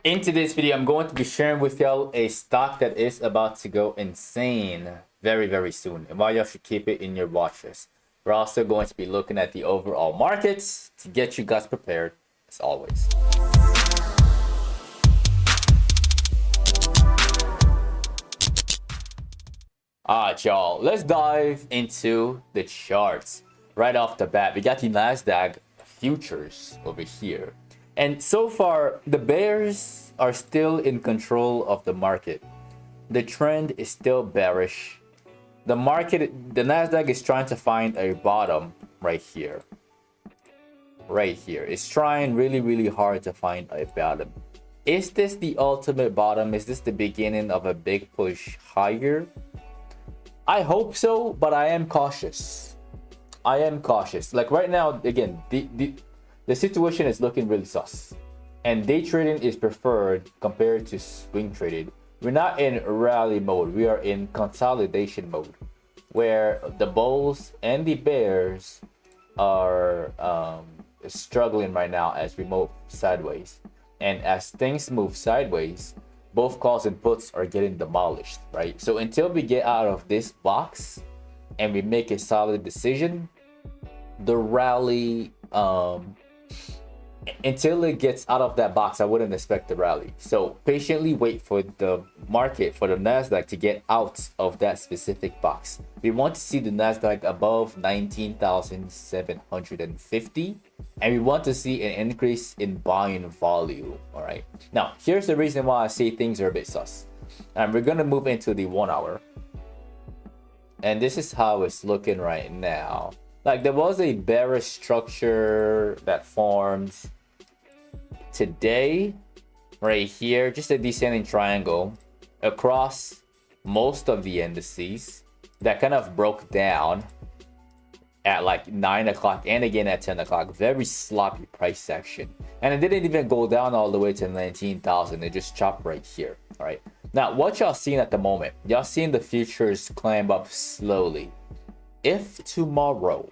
In today's video, I'm going to be sharing with y'all a stock that is about to go insane very soon, and why y'all should keep it in your watch list. We're also going to be looking at the overall markets to get you guys prepared as always. Alright, y'all, let's dive into the charts. Right off the bat, we got the NASDAQ futures over here. And so far, the bears are still in control of the market. The trend is still bearish. The NASDAQ is trying to find a bottom right here. Right here. It's trying really hard to find a bottom. Is this the ultimate bottom? Is this the beginning of a big push higher? I hope so, but I am cautious. Like right now, again, the situation is looking really sus. And day trading is preferred compared to swing trading. We're not in rally mode. We are in consolidation mode, where the bulls and the bears are struggling right now as we move sideways. And as things move sideways, both calls and puts are getting demolished, right? So until we get out of this box and we make a solid decision, the rally, until it gets out of that box, I wouldn't expect the rally. So patiently wait for the market, for the NASDAQ to get out of that specific box. We want to see the NASDAQ above 19,750, and we want to see an increase in buying volume. All right, now here's the reason why I say things are a bit sus. And we're gonna move into the 1 hour, and this is how it's looking right now. Like, there was a bearish structure that formed today right here, just a descending triangle across most of the indices that kind of broke down at like 9 o'clock and again at 10 o'clock. Very sloppy price action, and it didn't even go down all the way to 19,000. It just chopped right here. All right, now what y'all seeing at the moment, y'all seeing the futures climb up slowly. If tomorrow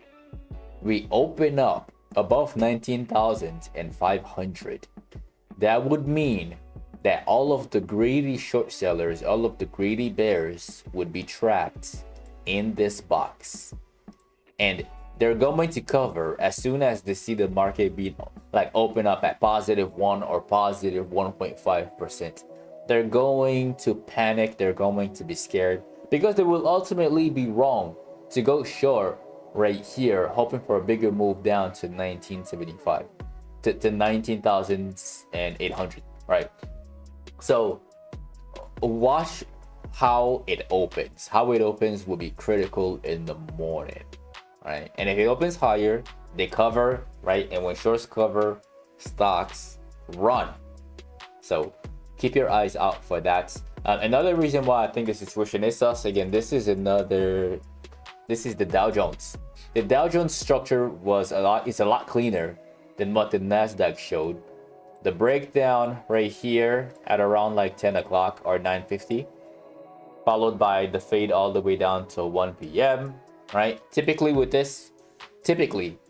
we open up above 19,500, that would mean that all of the greedy short sellers, all of the greedy bears would be trapped in this box. And they're going to cover as soon as they see the market be like open up at +1 or +1.5%. They're going to panic, they're going to be scared, because they will ultimately be wrong to go short right here, hoping for a bigger move down to 1975 to 19,800, right? So watch how it opens. How it opens will be critical in the morning, right? And if it opens higher, they cover, right? And when shorts cover, stocks run. So keep your eyes out for that. Another reason why I think the situation is sus, again, this is the Dow Jones. The Dow Jones structure is a lot cleaner than what the NASDAQ showed. The breakdown right here at around like 10 o'clock or 9:50, followed by the fade all the way down to 1 p.m. right? Typically with this,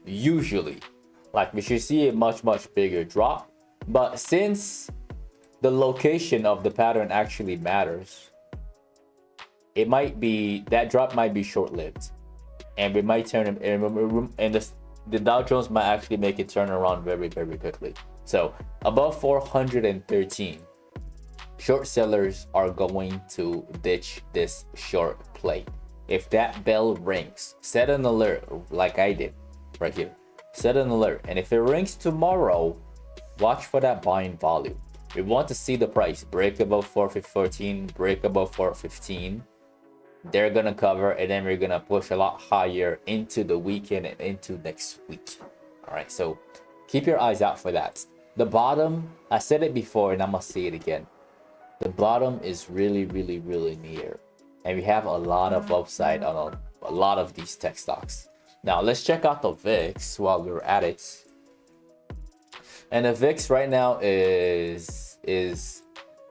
usually, like, we should see a much bigger drop. But since the location of the pattern actually matters, it might be that drop might be short-lived, and we might turn and the Dow Jones might actually make it turn around very quickly. So above 413, short sellers are going to ditch this short play. If that bell rings, set an alert like I did right here. Set an alert, and if it rings tomorrow, watch for that buying volume. We want to see the price break above 414, break above 415. They're gonna cover, and then we're gonna push a lot higher into the weekend and into next week. All right, so keep your eyes out for that. The bottom, I said it before and I'm gonna say it again, the bottom is really near, and we have a lot of upside on a lot of these tech stocks. Now let's check out the VIX while we're at it. And the VIX right now is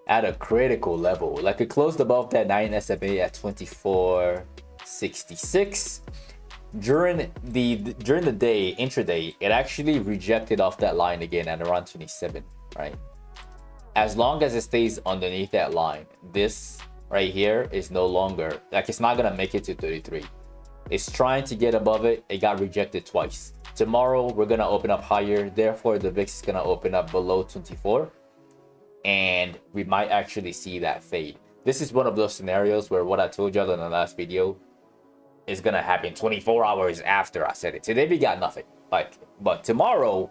at a critical level. Like, it closed above that 9 SMA at 24.66. During the day, intraday, it actually rejected off that line again at around 27, right? as long as it stays underneath that line, this right here is no longer, like, it's not gonna make it to 33. It's trying to get above it. It got rejected twice. Tomorrow we're gonna open up higher, therefore the VIX is gonna open up below 24, and we might actually see that fade. This is one of those scenarios where what I told y'all in the last video is gonna happen 24 hours after I said it. Today we got nothing, like, but tomorrow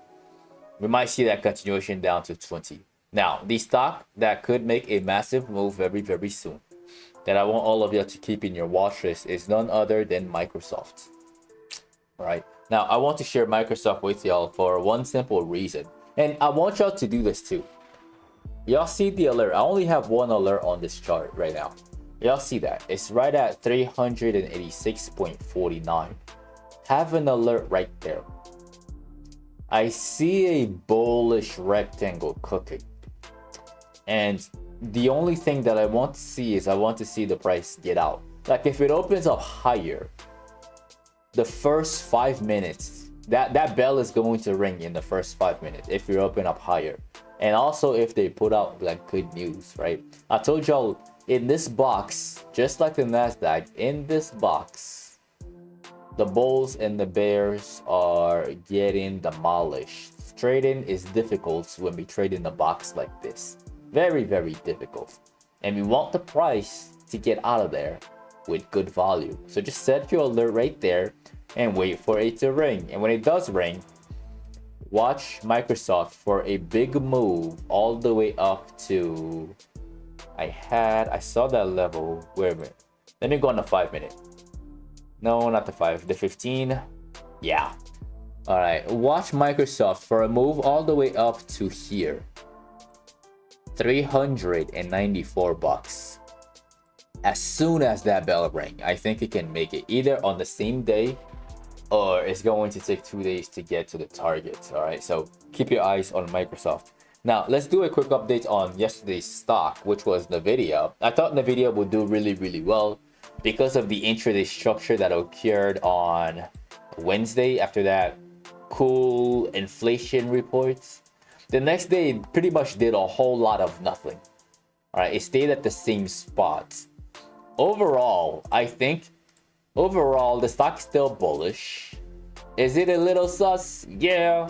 we might see that continuation down to 20. Now, the stock that could make a massive move very, very soon, that I want all of you to keep in your watch list, is none other than Microsoft. All right. Now, I want to share Microsoft with y'all for one simple reason. And I want y'all to do this too. Y'all see the alert. I only have one alert on this chart right now. Y'all see that? It's right at 386.49. Have an alert right there. I see a bullish rectangle cooking. And the only thing that I want to see is I want to see the price get out. Like, if it opens up higher, the first 5 minutes, that bell is going to ring in the first 5 minutes if you open up higher. And also if they put out like good news, right? I told y'all, in this box, just like the Nasdaq, in this box, the bulls and the bears are getting demolished. Trading is difficult when we trade in a box like this. Very, very difficult. And we want the price to get out of there with good value. So just set your alert right there and wait for it to ring. And when it does ring, watch Microsoft for a big move all the way up to, I saw that level. Wait a minute. Let me go on the 5 minute. No, not the 5, the 15. Yeah. All right, watch Microsoft for a move all the way up to here. 394 bucks. As soon as that bell rang, I think it can make it either on the same day or it's going to take 2 days to get to the target. All right, so keep your eyes on Microsoft. Now let's do a quick update on yesterday's stock, which was NVDA. I thought NVDA would do really, really well because of the intraday structure that occurred on Wednesday after that cool inflation reports. The next day, it pretty much did a whole lot of nothing. All right, it stayed at the same spot. Overall, I think the stock's still bullish. Is it a little sus? Yeah,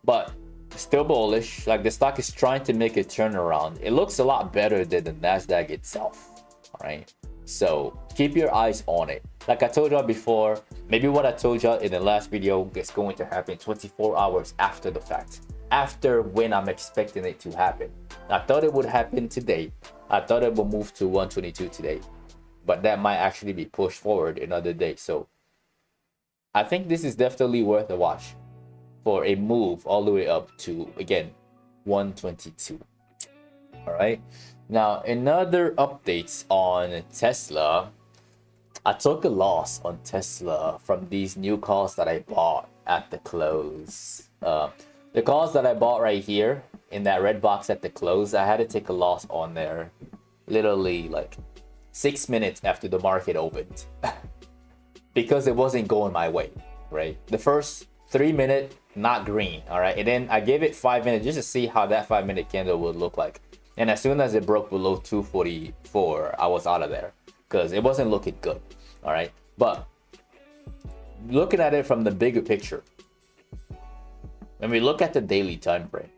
but still bullish. Like, the stock is trying to make a turnaround. It looks a lot better than the Nasdaq itself. All right, so keep your eyes on it. Like I told y'all before, maybe what I told y'all in the last video is going to happen 24 hours after the fact. After when I'm expecting it to happen. I thought it would happen today. I thought it would move to 122 today, but that might actually be pushed forward another day. So I think this is definitely worth a watch for a move all the way up to, again, 122. All right. Now, another updates on Tesla. I took a loss on Tesla from these new calls that I bought at the close. The calls that I bought right here in that red box at the close, I had to take a loss on there literally like 6 minutes after the market opened because it wasn't going my way, right? The first 3 minutes, not green, all right? And then I gave it 5 minutes just to see how that 5 minute candle would look like. And as soon as it broke below 244, I was out of there because it wasn't looking good, all right? But looking at it from the bigger picture, when we look at the daily time frame,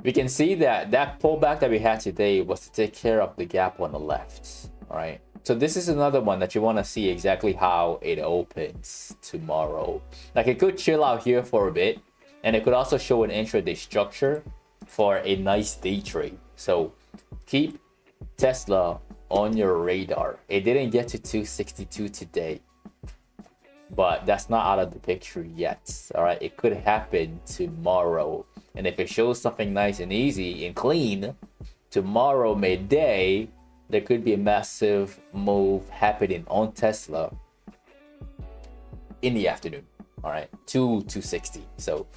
we can see that that pullback that we had today was to take care of the gap on the left. All right. So this is another one that you want to see exactly how it opens tomorrow. Like, it could chill out here for a bit, and it could also show an intraday structure for a nice day trade. So keep Tesla on your radar. It didn't get to 262 today, but that's not out of the picture yet. All right, it could happen tomorrow. And if it shows something nice and easy and clean tomorrow midday, there could be a massive move happening on Tesla in the afternoon. All right, 260. So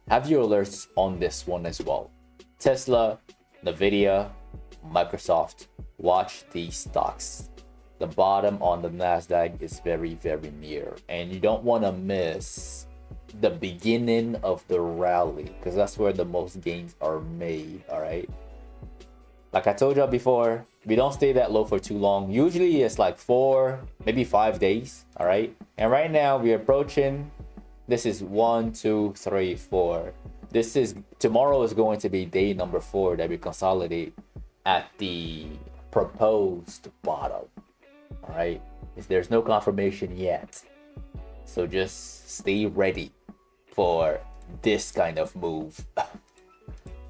have your alerts on this one as well. Tesla, NVIDIA, Microsoft, watch these stocks. The bottom on the Nasdaq is very, very near, and you don't want to miss the beginning of the rally, because that's where the most gains are made. All right, like I told y'all before, we don't stay that low for too long. Usually it's like 4, maybe 5 days. All right, and right now we're approaching, this is 1, 2, 3, 4. This is, tomorrow is going to be day number 4 that we consolidate at the proposed bottom. All right, there's no confirmation yet, so just stay ready for this kind of move.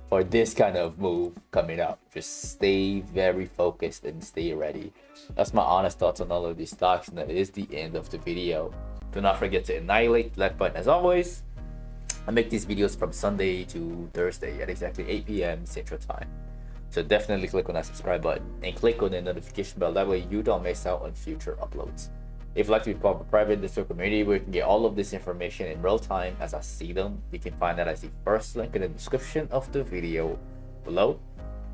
For this kind of move coming up, just stay very focused and stay ready. That's my honest thoughts on all of these stocks, and that is the end of the video. Do not forget to annihilate the like button as always. I make these videos from Sunday to Thursday at exactly 8 p.m. Central Time. So definitely click on that subscribe button and click on the notification bell. That way you don't miss out on future uploads. If you'd like to be part of a private Discord community where you can get all of this information in real time as I see them, you can find that as the first link in the description of the video below.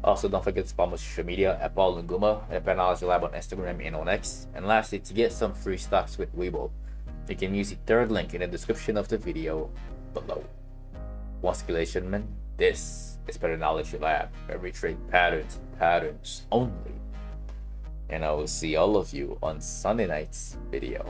Also, don't forget to follow my social media at Paul Nguma and Patternology Lab on Instagram and on X. And lastly, to get some free stocks with Webull, you can use the third link in the description of the video below. Once again, gentlemen, this is Patternology Lab, where we trade patterns only. And I will see all of you on Sunday night's video.